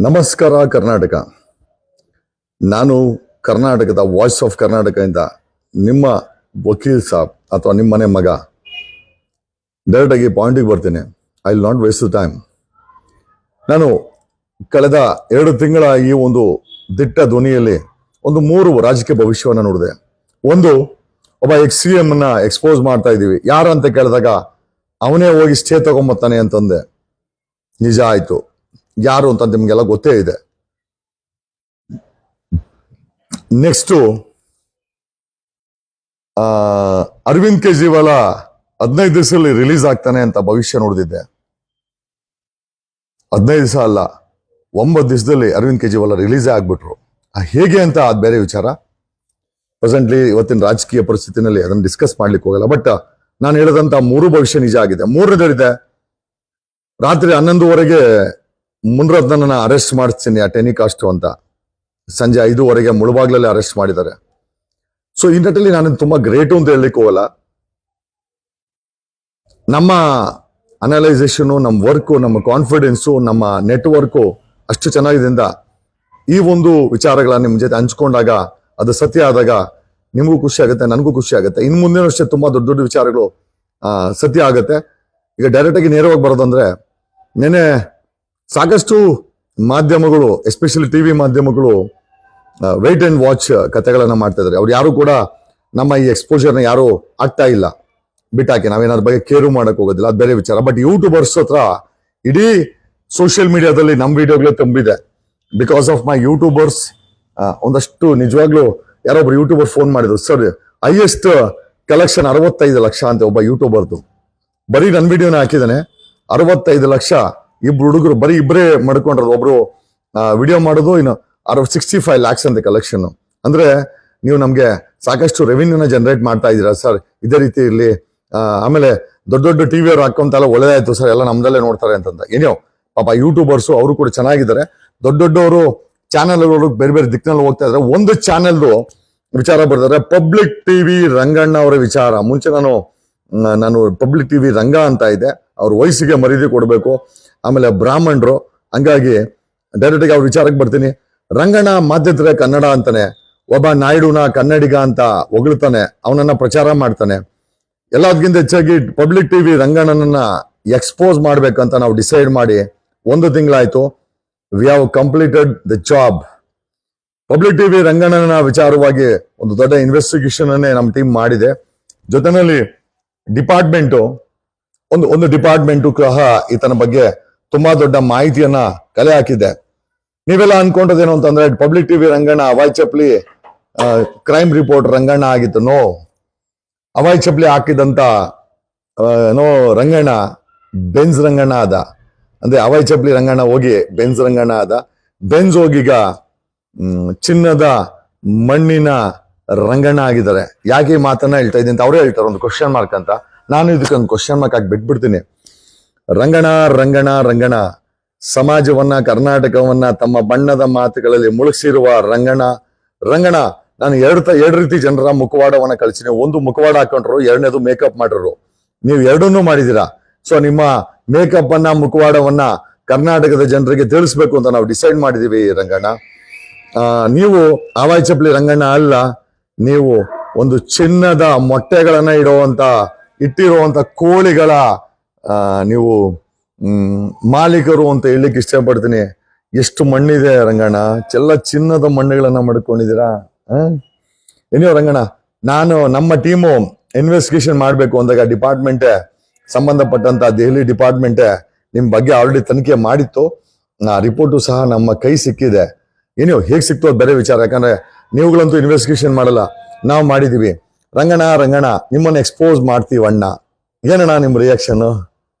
ನಮಸ್ಕಾರ ಕರ್ನಾಟಕ. ನಾನು ಕರ್ನಾಟಕದ ವಾಯ್ಸ್ ಆಫ್ ಕರ್ನಾಟಕದಿಂದ ನಿಮ್ಮ ವಕೀಲ್ ಸಾಬ್ ಅಥವಾ ನಿಮ್ಮ ಮನೆ ಮಗ ಡೈರೆಕ್ಟಾಗಿ ಪಾಯಿಂಟಿಗೆ ಬರ್ತೀನಿ. I will not waste the time. ನಾನು ಕಳೆದ 2 ತಿಂಗಳ ಈ ಒಂದು ದಿಟ್ಟ ಧ್ವನಿಯಲ್ಲಿ ಒಂದು 3 ರಾಜಕೀಯ ಭವಿಷ್ಯವನ್ನು ನೋಡಿದೆ. ಒಂದು, ಒಬ್ಬ CM ಅನ್ನ ಎಕ್ಸ್ಪೋಸ್ ಮಾಡ್ತಾ ಇದ್ದೀವಿ. ಯಾರು ಅಂತ ಕೇಳಿದಾಗ ಅವನೇ ಹೋಗಿ ಸ್ಟೇ ತಗೊಂಬತ್ತಾನೆ ಅಂತಂದೆ. ನಿಜ ಆಯ್ತು. ಯಾರು ಅಂತ ನಿಮ್ಗೆಲ್ಲ ಗೊತ್ತೇ ಇದೆ. ನೆಕ್ಸ್ಟು, ಅರವಿಂದ್ ಕೇಜ್ರಿವಾಲ 15 ದಿವಸದಲ್ಲಿ ರಿಲೀಸ್ ಆಗ್ತಾನೆ ಅಂತ ಭವಿಷ್ಯ ನೋಡಿದ್ದೆ. 15 ದಿವಸ ಅಲ್ಲ, 9 ದಿವಸದಲ್ಲಿ ಅರವಿಂದ್ ಕೇಜ್ರಿವಾಲ ರಿಲೀಸೇ ಆಗ್ಬಿಟ್ರು. ಹೇಗೆ ಅಂತ ಅದು ಬೇರೆ ವಿಚಾರ. ಪ್ರೆಸೆಂಟ್ಲಿ ಇವತ್ತಿನ ರಾಜಕೀಯ ಪರಿಸ್ಥಿತಿನಲ್ಲಿ ಅದನ್ನು ಡಿಸ್ಕಸ್ ಮಾಡ್ಲಿಕ್ಕೆ ಹೋಗಲ್ಲ. ಬಟ್ ನಾನು ಹೇಳಿದಂತ 3 ಭವಿಷ್ಯ ನಿಜ ಆಗಿದೆ. 3ನೇದಿದೆ, ರಾತ್ರಿ 11:00ವರೆಗೆ ಮುನ್ರತ್ನನ್ನ ಅರೆಸ್ಟ್ ಮಾಡಿಸ್ತೀನಿ ಆ ಟೆನಿಕಾಸ್ಟ್ ಅಂತ. ಸಂಜೆ 5:00ವರೆಗೆ ಮುಳುಬಾಗ್ಲಲ್ಲಿ ಅರೆಸ್ಟ್ ಮಾಡಿದ್ದಾರೆ. ಸೊ ಈ ನಿಟ್ಟಿನಲ್ಲಿ ನಾನು ತುಂಬಾ ಗ್ರೇಟು ಅಂತ ಹೇಳಲಿಕ್ಕೆ ಹೋಗಲ್ಲ. ನಮ್ಮ ಅನಲೈಸೇಷನು, ನಮ್ಮ ವರ್ಕು, ನಮ್ಮ ಕಾನ್ಫಿಡೆನ್ಸು, ನಮ್ಮ ನೆಟ್ವರ್ಕು ಅಷ್ಟು ಚೆನ್ನಾಗಿದ್ದರಿಂದ ಈ ಒಂದು ವಿಚಾರಗಳನ್ನ ನಿಮ್ಮ ಜೊತೆ ಹಂಚ್ಕೊಂಡಾಗ ಅದು ಸತ್ಯ ಆದಾಗ ನಿಮಗೂ ಖುಷಿ ಆಗುತ್ತೆ, ನನಗೂ ಖುಷಿ ಆಗುತ್ತೆ. ಇನ್ನು ಮುಂದಿನ ಅಷ್ಟೇ ತುಂಬಾ ದೊಡ್ಡ ದೊಡ್ಡ ವಿಚಾರಗಳು ಸತ್ಯ ಆಗುತ್ತೆ. ಈಗ ಡೈರೆಕ್ಟ್ ಆಗಿ ನೇರವಾಗಿ ಬರೋದಂದ್ರೆ, ನೆನೆ ಸಾಕಷ್ಟು ಮಾಧ್ಯಮಗಳು, ಎಸ್ಪೆಷಲಿ ಟಿವಿ ಮಾಧ್ಯಮಗಳು ವೇಟ್ ಅಂಡ್ ವಾಚ್ ಕಥೆಗಳನ್ನ ಮಾಡ್ತಾ ಇದ್ದಾರೆ. ಅವ್ರು ಯಾರು ಕೂಡ ನಮ್ಮ ಈ ಎಕ್ಸ್ಪೋಜರ್ನ ಯಾರು ಆಗ್ತಾ ಇಲ್ಲ. ಬಿಟ್ಟಾಕಿ ನಾವೇನಾದ್ರ ಬಗ್ಗೆ ಕೇರು ಮಾಡಕ್ ಹೋಗೋದಿಲ್ಲ, ಅದು ಬೇರೆ ವಿಚಾರ. ಬಟ್ ಯೂಟ್ಯೂಬರ್ಸ್ ಹತ್ರ ಇಡೀ ಸೋಷಿಯಲ್ ಮೀಡಿಯಾದಲ್ಲಿ ನಮ್ಮ ವಿಡಿಯೋಗಳೇ ತುಂಬಿದೆ. ಬಿಕಾಸ್ ಆಫ್ ಮೈ ಯೂಟ್ಯೂಬರ್ಸ್ ಒಂದಷ್ಟು ನಿಜವಾಗ್ಲೂ ಯಾರೊಬ್ರು ಯೂಟ್ಯೂಬರ್ ಫೋನ್ ಮಾಡಿದ್ರು, ಸರ್ ಹೈಯೆಸ್ಟ್ ಕಲೆಕ್ಷನ್ 65 ಲಕ್ಷ ಅಂತ ಒಬ್ಬ ಯೂಟ್ಯೂಬರ್ದು. ಬರೀ ನನ್ನ ವಿಡಿಯೋನ ಹಾಕಿದ್ದಾನೆ. 65 ಲಕ್ಷ. ಇಬ್ರು ಹುಡುಗರು ಬರೀ ಇಬ್ಬರೇ ಮಾಡ್ಕೊಂಡ್ರದು. ಒಬ್ರು ವಿಡಿಯೋ ಮಾಡೋದು, ಇನ್ನು 65 lakhs ಅಂತ ಕಲೆಕ್ಷನ್. ಅಂದ್ರೆ ನೀವು ನಮ್ಗೆ ಸಾಕಷ್ಟು ರೆವಿನ್ಯೂನ ಜನರೇಟ್ ಮಾಡ್ತಾ ಇದ್ದೀರಾ ಸರ್, ಇದೇ ರೀತಿ ಇರ್ಲಿ. ಆಮೇಲೆ ದೊಡ್ಡ ದೊಡ್ಡ ಟಿವಿ ಅವ್ರು ಹಾಕೊಂತಲ್ಲ, ಒಳ್ಳೇದಾಯ್ತು ಸರ್, ಎಲ್ಲ ನಮ್ದಲ್ಲೇ ನೋಡ್ತಾರೆ ಅಂತಂದ. ಏನೋ ಪಾಪ ಯೂಟ್ಯೂಬರ್ಸು ಅವರು ಕೂಡ ಚೆನ್ನಾಗಿದ್ದಾರೆ. ದೊಡ್ಡ ದೊಡ್ಡವರು ಚಾನೆಲ್ಗಳು ಬೇರೆ ಬೇರೆ ದಿಕ್ಕಿನಲ್ಲಿ ಹೋಗ್ತಾ ಇದ್ದಾರೆ. ಒಂದು ಚಾನೆಲ್ದು ವಿಚಾರ ಬರ್ತಾರೆ, ಪಬ್ಲಿಕ್ ಟಿವಿ ರಂಗಣ್ಣ ಅವರ ವಿಚಾರ. ಮುಂಚೆ ನಾನು ಪಬ್ಲಿಕ್ ಟಿವಿ ರಂಗ ಅಂತ ಇದೆ, ಅವ್ರ ವಯಸ್ಸಿಗೆ ಮರ್ಯಾದೆ ಕೊಡಬೇಕು. ಆಮೇಲೆ ಬ್ರಾಹ್ಮಣರು, ಹಂಗಾಗಿ ಡೈರೆಕ್ಟ್ ಆಗಿ ಅವ್ರ ವಿಚಾರಕ್ಕೆ ಬರ್ತೀನಿ. ರಂಗಣ್ಣ ಮಾಧ್ಯಮದ ಕನ್ನಡ ಅಂತಾನೆ, ಒಬ್ಬ ನಾಯ್ಡುನ ಕನ್ನಡಿಗ ಅಂತ ಹೊಗಳ್ತಾನೆ, ಅವನನ್ನ ಪ್ರಚಾರ ಮಾಡ್ತಾನೆ. ಎಲ್ಲದಕ್ಕಿಂತ ಹೆಚ್ಚಾಗಿ ಪಬ್ಲಿಕ್ ಟಿವಿ ರಂಗಣ್ಣನನ್ನ ಎಕ್ಸ್ಪೋಸ್ ಮಾಡ್ಬೇಕಂತ ನಾವು ಡಿಸೈಡ್ ಮಾಡಿ 1 ತಿಂಗಳಾಯ್ತು. We have completed the job. Public TV ರಂಗಣ್ಣನ ವಿಚಾರವಾಗಿ ಒಂದು ದೊಡ್ಡ ಇನ್ವೆಸ್ಟಿಗೇಷನ್ ಅನ್ನೇ ನಮ್ಮ ಟೀಮ್ ಮಾಡಿದೆ. ಜೊತೆನಲ್ಲಿ ಡಿಪಾರ್ಟ್ಮೆಂಟು ಒಂದು ಡಿಪಾರ್ಟ್ಮೆಂಟು ಸಹ ಈತನ ಬಗ್ಗೆ ತುಂಬಾ ದೊಡ್ಡ ಮಾಹಿತಿಯನ್ನ ಕಲೆ ಹಾಕಿದೆ. ನೀವೆಲ್ಲ ಅನ್ಕೊಂಡದೇನು ಅಂತಂದ್ರೆ public TV Ranganna ಅವಾಯ್ ಚಪ್ಲಿ crime report Ranganna ಆಗಿತ್ತು. ನೋ, ಅವಾಯ್ ಚಪ್ಲಿ ಹಾಕಿದಂತ ರಂಗಣ್ಣ ಬೆನ್ಸ್ ರಂಗಣ್ಣ ಆದ. ಅಂದ್ರೆ ಅವಾಯ್ ಚಪ್ಲಿ ರಂಗಣ್ಣ ಹೋಗಿ ಬೆನ್ಸ್ ರಂಗಣ್ಣ ಆದ. ಬೆನ್ಸ್ ಹೋಗೀಗ ಚಿನ್ನದ ಮಣ್ಣಿನ ರಂಗಣ್ಣ ಆಗಿದ್ದಾರೆ. ಯಾಕೆ ಈ ಮಾತನ್ನ ಹೇಳ್ತಾ ಇದ್ದೀನಿ ಅಂತ ಅವರೇ ಹೇಳ್ತಾರೆ, ಒಂದು ಕ್ವಶನ್ ಮಾರ್ಕ್ ಅಂತ. ನಾನು ಇದಕ್ಕೊಂದು ಕ್ವಶನ್ ಮಾರ್ಕ್ ಹಾಕಿ ಬಿಟ್ಬಿಡ್ತೀನಿ. ರಂಗಣ ಸಮಾಜವನ್ನ, ಕರ್ನಾಟಕವನ್ನ ತಮ್ಮ ಬಣ್ಣದ ಮಾತುಗಳಲ್ಲಿ ಮುಳುಗಿಸಿರುವ ರಂಗಣ ನಾನು ಎರಡು ರೀತಿ ಜನರ ಮುಖವಾಡವನ್ನ ಕಳಿಸಿನಿ. ಒಂದು ಮುಖವಾಡ ಹಾಕೊಂಡ್ರು, 2ನೇದು ಮೇಕಪ್ ಮಾಡಿದ್ರು. ನೀವು ಎರಡನ್ನೂ ಮಾಡಿದೀರಾ. ಸೊ ನಿಮ್ಮ ಮೇಕಪ್ ಅನ್ನ, ಮುಖವಾಡವನ್ನ ಕರ್ನಾಟಕದ ಜನರಿಗೆ ತಿಳಿಸ್ಬೇಕು ಅಂತ ನಾವು ಡಿಸೈಡ್ ಮಾಡಿದೀವಿ. ರಂಗಣ್ಣ, ನೀವು ಅವಾಯ್ ಚಪ್ಲಿ ರಂಗಣ್ಣ ಅಲ್ಲ, ನೀವು ಒಂದು ಚಿನ್ನದ ಮೊಟ್ಟೆಗಳನ್ನ ಇಟ್ಟಿರುವಂತ ಕೋಳಿಗಳ ನೀವು ಮಾಲೀಕರು ಅಂತ ಹೇಳಲಿಕ್ಕೆ ಇಷ್ಟಪಡ್ತೀನಿ. ಎಷ್ಟು ಮಣ್ಣಿದೆ ರಂಗಣ್ಣ, ಚಿನ್ನದ ಮಣ್ಣುಗಳನ್ನ ಮಾಡ್ಕೊಂಡಿದ್ದೀರಾ. ಏನೋ ರಂಗಣ್ಣ, ನಮ್ಮ ಟೀಮು ಇನ್ವೆಸ್ಟಿಗೇಷನ್ ಮಾಡ್ಬೇಕು ಅಂದಾಗ ಡಿಪಾರ್ಟ್ಮೆಂಟೇ, ಸಂಬಂಧಪಟ್ಟಂತ ದೆಹಲಿ ಡಿಪಾರ್ಟ್ಮೆಂಟೇ ನಿಮ್ ಬಗ್ಗೆ ಆಲ್ರೆಡಿ ತನಿಖೆ ಮಾಡಿತ್ತು. ರಿಪೋರ್ಟು ಸಹ ನಮ್ಮ ಕೈ ಸಿಕ್ಕಿದೆ. ಏನೋ ಹೇಗೆ ಸಿಕ್ತು ಅದು ಬೇರೆ ವಿಚಾರ. ಯಾಕಂದ್ರೆ ನೀವುಗಳಂತೂ ಇನ್ವೆಸ್ಟಿಗೇಷನ್ ಮಾಡಲ್ಲ, ನಾವು ಮಾಡಿದೀವಿ. ರಂಗಣ್ಣ ನಿಮ್ಮನ್ನ ಎಕ್ಸ್ಪೋಸ್ ಮಾಡ್ತೀವಿ ಅಣ್ಣ. ಏನಣ್ಣ ನಿಮ್ ರಿಯಾಕ್ಷನ್?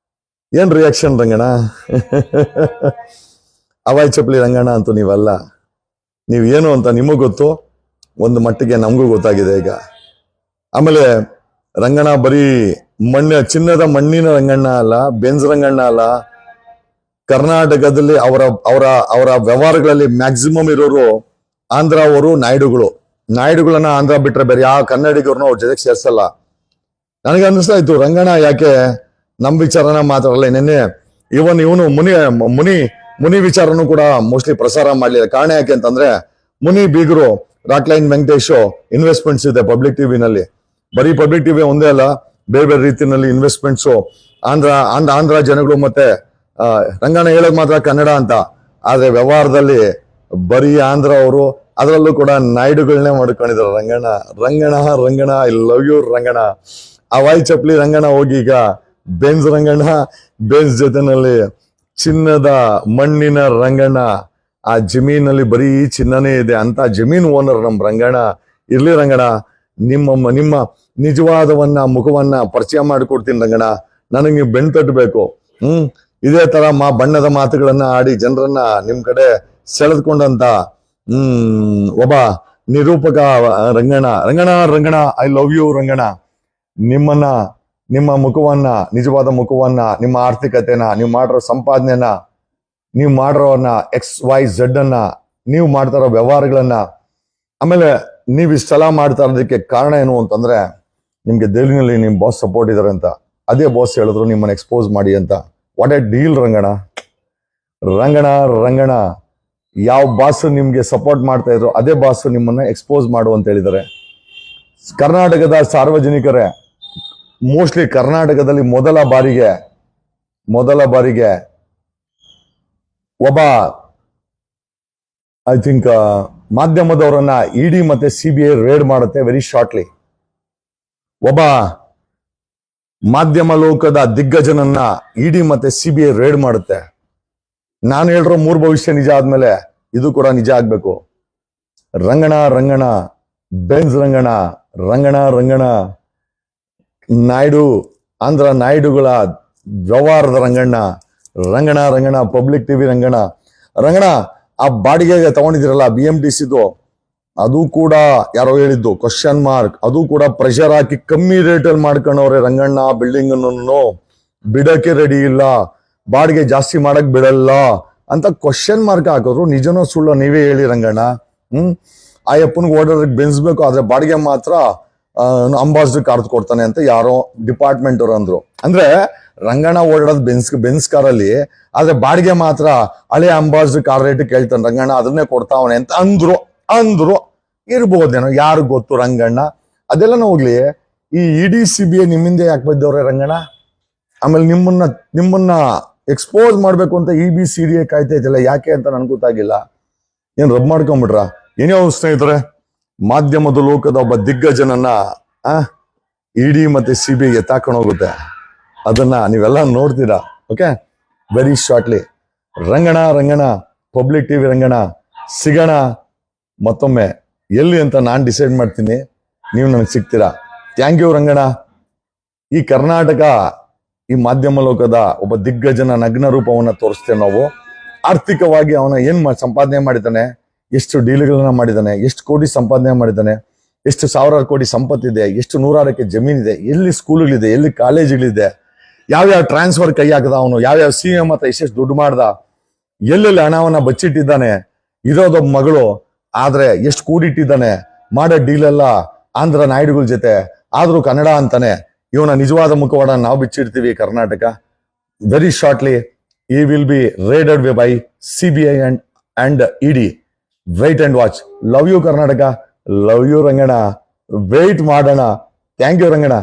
ಏನ್ ರಿಯಾಕ್ಷನ್ ರಂಗಣ್ಣ? ಅವಾಯ್ ಚಪ್ಲಿ ರಂಗಣ್ಣ ಅಂತೂ ನೀವಲ್ಲ. ನೀವ್ ಏನು ಅಂತ ನಿಮಗ್ ಗೊತ್ತು, ಒಂದು ಮಟ್ಟಿಗೆ ನಮಗೂ ಗೊತ್ತಾಗಿದೆ ಈಗ. ಆಮೇಲೆ ರಂಗಣ್ಣ ಬರೀ ಚಿನ್ನದ ಮಣ್ಣಿನ ರಂಗಣ್ಣ ಅಲ್ಲ, ಬೆನ್ಸ್ ರಂಗಣ್ಣ ಅಲ್ಲ. ಕರ್ನಾಟಕದಲ್ಲಿ ಅವರ ವ್ಯವಹಾರಗಳಲ್ಲಿ ಮ್ಯಾಕ್ಸಿಮಮ್ ಇರೋರು ಆಂಧ್ರ ಅವರು, ನಾಯ್ಡುಗಳನ್ನ ಆಂಧ್ರ ಬಿಟ್ರೆ ಬೇರೆ ಯಾವ ಕನ್ನಡಿಗರನ್ನು ಅವ್ರ ಜೊತೆಗೆ ಸೇರ್ಸಲ್ಲ. ನನಗೆ ಅನ್ನಿಸ್ತಾ ಇತ್ತು, ರಂಗಣ್ಣ ಯಾಕೆ ನಮ್ ವಿಚಾರನ ಮಾತಾಡಲ್ಲ. ನೆನ್ನೆ ಇವನು ಮುನಿ ಮುನಿ ವಿಚಾರನೂ ಕೂಡ ಮೋಸ್ಟ್ಲಿ ಪ್ರಸಾರ ಮಾಡ್ಲಿಲ್ಲ. ಕಾರಣ ಯಾಕೆ ಅಂತಂದ್ರೆ ಮುನಿ ಬೀಗರು ರಾಕ್ಲೈನ್ ವೆಂಕಟೇಶ್ ಇನ್ವೆಸ್ಟ್ಮೆಂಟ್ಸ್ ಇದೆ ಪಬ್ಲಿಕ್ ಟಿವಿನಲ್ಲಿ. ಬರೀ ಪಬ್ಲಿಕ್ ಟಿವಿ ಒಂದೇ ಅಲ್ಲ, ಬೇರೆ ಬೇರೆ ರೀತಿಯಲ್ಲಿ ಇನ್ವೆಸ್ಟ್ಮೆಂಟ್ಸ್. ಆಂಧ್ರ ಜನಗಳು ಮತ್ತೆ ರಂಗಣ್ಣ ಹೇಳೋದು ಮಾತ್ರ ಕನ್ನಡ ಅಂತ, ಆದ್ರೆ ವ್ಯವಹಾರದಲ್ಲಿ ಬರೀ ಆಂಧ್ರ ಅವರು, ಅದರಲ್ಲೂ ಕೂಡ ನಾಯ್ಡುಗಳನ್ನೇ ಮಾಡ್ಕೊಂಡಿದ್ದಾರೆ. Rangana I love you Rangana. ಆ ವಾಯ್ ಚಪ್ಲಿ ರಂಗಣ ಹೋಗಿ ಈಗ ಬೆನ್ಸ್ ಜೊತೆನಲ್ಲಿ ಚಿನ್ನದ ಮಣ್ಣಿನ ರಂಗಣ್ಣ. ಆ ಜಮೀನಲ್ಲಿ ಬರೀ ಚಿನ್ನನೇ ಇದೆ ಅಂತ ಜಮೀನ್ ಓನರ್ ನಮ್ ರಂಗಣ್ಣ. ಇರ್ಲಿ ರಂಗಣ್ಣ, ನಿಮ್ಮ ನಿಜವಾದವನ್ನ ಮುಖವನ್ನ ಪರಿಚಯ ಮಾಡಿಕೊಡ್ತೀನಿ ರಂಗಣ್ಣ. ನನಗೆ ನೀವು ಬೆಣ್ ತಟ್ಟಬೇಕು. ಇದೇ ತರ ಬಣ್ಣದ ಮಾತುಗಳನ್ನ ಆಡಿ ಜನರನ್ನ ನಿಮ್ ಕಡೆ ಸೆಳೆದ್ಕೊಂಡಂತ ಒಬ್ಬ ನಿರೂಪಕ Ranganna I love you Ranganna. ನಿಮ್ಮ ಮುಖವನ್ನ, ನಿಜವಾದ ಮುಖವನ್ನ, ನಿಮ್ಮ ಆರ್ಥಿಕತೆನ, ನೀವು ಮಾಡಿರೋ ಸಂಪಾದನೆನ, ನೀವು ಮಾಡಿರೋನ್ನ XYZ ಅನ್ನ, ನೀವು ಮಾಡ್ತಾರೋ ವ್ಯವಹಾರಗಳನ್ನ, ಆಮೇಲೆ ನೀವು ಇಷ್ಟೆಲ್ಲ ಮಾಡ್ತಾ ಇರೋದಕ್ಕೆ ಕಾರಣ ಏನು ಅಂತಂದ್ರೆ ನಿಮ್ಗೆ ದೆಹಲಿನಲ್ಲಿ ನಿಮ್ ಬಾಸ್ ಸಪೋರ್ಟ್ ಇದಾರೆ ಅಂತ. ಅದೇ ಬಾಸ್ ಹೇಳಿದ್ರು ನಿಮ್ಮನ್ನ ಎಕ್ಸ್ಪೋಸ್ ಮಾಡಿ ಅಂತ. What a deal Ranganna. ಯಾವ ಬಾಸ್ ನಿಮ್ಗೆ ಸಪೋರ್ಟ್ ಮಾಡ್ತಾ ಇದ್ರು ಅದೇ ಬಾಸ್ ನಿಮ್ಮನ್ನ ಎಕ್ಸ್ಪೋಸ್ ಮಾಡು ಅಂತ ಹೇಳಿದ್ದಾರೆ. ಕರ್ನಾಟಕದ ಸಾರ್ವಜನಿಕರೇ, ಮೋಸ್ಟ್ಲಿ ಕರ್ನಾಟಕದಲ್ಲಿ ಮೊದಲ ಬಾರಿಗೆ ಒಬ್ಬ ಐ ಥಿಂಕ್ ಮಾಧ್ಯಮದವರನ್ನ ಇಡಿ ಮತ್ತೆ CBI ರೇಡ್ ಮಾಡುತ್ತೆ ವೆರಿ ಶಾರ್ಟ್ಲಿ. ಒಬ್ಬ ಮಾಧ್ಯಮ ಲೋಕದ ದಿಗ್ಗಜನನ್ನ ಇಡಿ ಮತ್ತೆ CBI ರೇಡ್ ಮಾಡುತ್ತೆ. ನಾನು ಹೇಳಿರೋ 3 ಭವಿಷ್ಯ ನಿಜ ಆದ್ಮೇಲೆ ಇದು ಕೂಡ ನಿಜ ಆಗ್ಬೇಕು. ರಂಗಣ ಬೆನ್ಸ್ ರಂಗಣ ನಾಯ್ಡು, ಆಂಧ್ರ ನಾಯ್ಡುಗಳ ವ್ಯವಹಾರದ ರಂಗಣ ಪಬ್ಲಿಕ್ ಟಿವಿ ರಂಗಣ. ಆ ಬಾಡಿಗೆಗೆ ತಗೊಂಡಿದಿರಲ್ಲ BMTCದು, ಅದು ಕೂಡ ಯಾರೋ ಹೇಳಿದ್ದು ಕ್ವಶನ್ ಮಾರ್ಕ್. ಅದು ಕೂಡ ಪ್ರೆಷರ್ ಹಾಕಿ ಕಮ್ಮಿ ರೇಟಲ್ಲಿ ಮಾಡ್ಕೊಂಡವ್ರೆ ರಂಗಣ್ಣ. ಬಿಲ್ಡಿಂಗ್ ಅನ್ನು ಬಿಡಕ್ಕೆ ರೆಡಿ ಇಲ್ಲ, ಬಾಡಿಗೆ ಜಾಸ್ತಿ ಮಾಡಕ್ ಬಿಡಲ್ಲ ಅಂತ ಕ್ವಶನ್ ಮಾರ್ಕ್ ಹಾಕಿದ್ರು. ನಿಜನೋ ಸುಳ್ಳು ನೀವೇ ಹೇಳಿ ರಂಗಣ್ಣ. ಆ ಅಪ್ಪನಿಗೆ ಓಡೋದಕ್ಕೆ ಬೆನ್ಸ್ಬೇಕು, ಆದ್ರೆ ಬಾಡಿಗೆ ಮಾತ್ರ ಅಂಬಾಸಿಡರ್ ಕಾರ್ ಕೊಡ್ತಾನೆ ಅಂತ ಯಾರೋ ಡಿಪಾರ್ಟ್ಮೆಂಟ್ ಅವ್ರು ಅಂದ್ರು. ಅಂದ್ರೆ ರಂಗಣ್ಣ ಓಡಾಡೋದು ಬೆನ್ಸ್ ಕಾರಲ್ಲಿ, ಆದ್ರೆ ಬಾಡಿಗೆ ಮಾತ್ರ ಹಳೆ ಅಂಬಾಸಿಡರ್ ಕಾರ್ ರೇಟ್ ಕೇಳ್ತಾನೆ ರಂಗಣ್ಣ, ಅದನ್ನೇ ಕೊಡ್ತಾವನೆ ಅಂತ ಅಂದ್ರು. ಇರ್ಬೋದೇನೋ, ಯಾರು ಗೊತ್ತು ರಂಗಣ್ಣ. ಅದೆಲ್ಲ ಹೋಗ್ಲಿ, ಈ ಇಡಿ CBI ನಿಮ್ಮಿಂದ ಯಾಕೆ ಬಂದವ್ರೆ ರಂಗಣ್ಣ? ಆಮೇಲೆ ನಿಮ್ಮನ್ನ ಎಕ್ಸ್ಪೋಸ್ ಮಾಡ್ಬೇಕು ಅಂತ EBCDA ಕಾಯ್ತಾ ಇದ್ದಿಲ್ಲ, ಯಾಕೆ ಅಂತ ನನ್ಗೆ ಗೊತ್ತಾಗಿಲ್ಲ. ಏನ್ ರಬ್ ಮಾಡ್ಕೊಂಡ್ಬಿಟ್ರ? ಏನೇ ಸ್ನೇಹಿತರೆ, ಮಾಧ್ಯಮದ ಲೋಕದ ಒಬ್ಬ ದಿಗ್ಗಜನನ್ನ ಇಡಿ ಮತ್ತೆ CBI ಎತ್ತಾಕೊಂಡು ಹೋಗುತ್ತೆ. ಅದನ್ನ ನೀವೆಲ್ಲ ನೋಡ್ತೀರಾ. Okay, very shortly Ranganna public TV Ranganna ಸಿಗೋಣ ಮತ್ತೊಮ್ಮೆ. ಎಲ್ಲಿ ಅಂತ ನಾನು ಡಿಸೈಡ್ ಮಾಡ್ತೀನಿ, ನೀವು ನನಗೆ ಸಿಗ್ತೀರಾ. Thank you Ranganna. ಈ ಕರ್ನಾಟಕ, ಈ ಮಾಧ್ಯಮ ಲೋಕದ ಒಬ್ಬ ದಿಗ್ಗಜನ ನಗ್ನ ರೂಪವನ್ನ ತೋರಿಸ್ತೇವೆ ನಾವು. ಆರ್ಥಿಕವಾಗಿ ಅವನ ಏನ್ ಸಂಪಾದನೆ ಮಾಡಿದ್ದಾನೆ, ಎಷ್ಟು ಡೀಲ್ಗಳನ್ನ ಮಾಡಿದ್ದಾನೆ, ಎಷ್ಟು ಕೋಟಿ ಸಂಪಾದನೆ ಮಾಡಿದ್ದಾನೆ, ಎಷ್ಟು ಸಾವಿರಾರು ಕೋಟಿ ಸಂಪತ್ತಿದೆ, ಎಷ್ಟು ನೂರಾರಕ್ಕೆ ಜಮೀನಿದೆ, ಎಲ್ಲಿ ಸ್ಕೂಲ್ಗಳಿದೆ, ಎಲ್ಲಿ ಕಾಲೇಜುಗಳಿದೆ, ಯಾವ್ಯಾವ ಟ್ರಾನ್ಸ್ಫರ್ ಕೈ ಹಾಕದ ಅವನು, ಯಾವ್ಯಾವ CM ಹತ್ರ ಎಷ್ಟೆಷ್ಟು ದುಡ್ಡು ಮಾಡ್ದ, ಎಲ್ಲೆಲ್ಲಿ ಹಣವನ್ನ ಬಚ್ಚಿಟ್ಟಿದ್ದಾನೆ, ಇರೋದೊಬ್ಬ ಮಗಳು ಆದ್ರೆ ಎಷ್ಟು ಕೂಡಿಟ್ಟಿದ್ದಾನೆ, ಮಾಡೋ ಡೀಲ್ ಎಲ್ಲ ಆಂಧ್ರ ನಾಯ್ಡುಗಳ ಜೊತೆ, ಆದ್ರೂ ಕನ್ನಡ ಅಂತಾನೆ. ಇವನ ನಿಜವಾದ ಮುಖವಾಡ ನಾವು ಬಿಚ್ಚಿಡ್ತೀವಿ Karnataka. Very shortly he will be raided by CBI and ED. Wait and watch. Love you Karnataka. Love you Rangana. Wait ಮಾಡೋಣ. Thank you Rangana.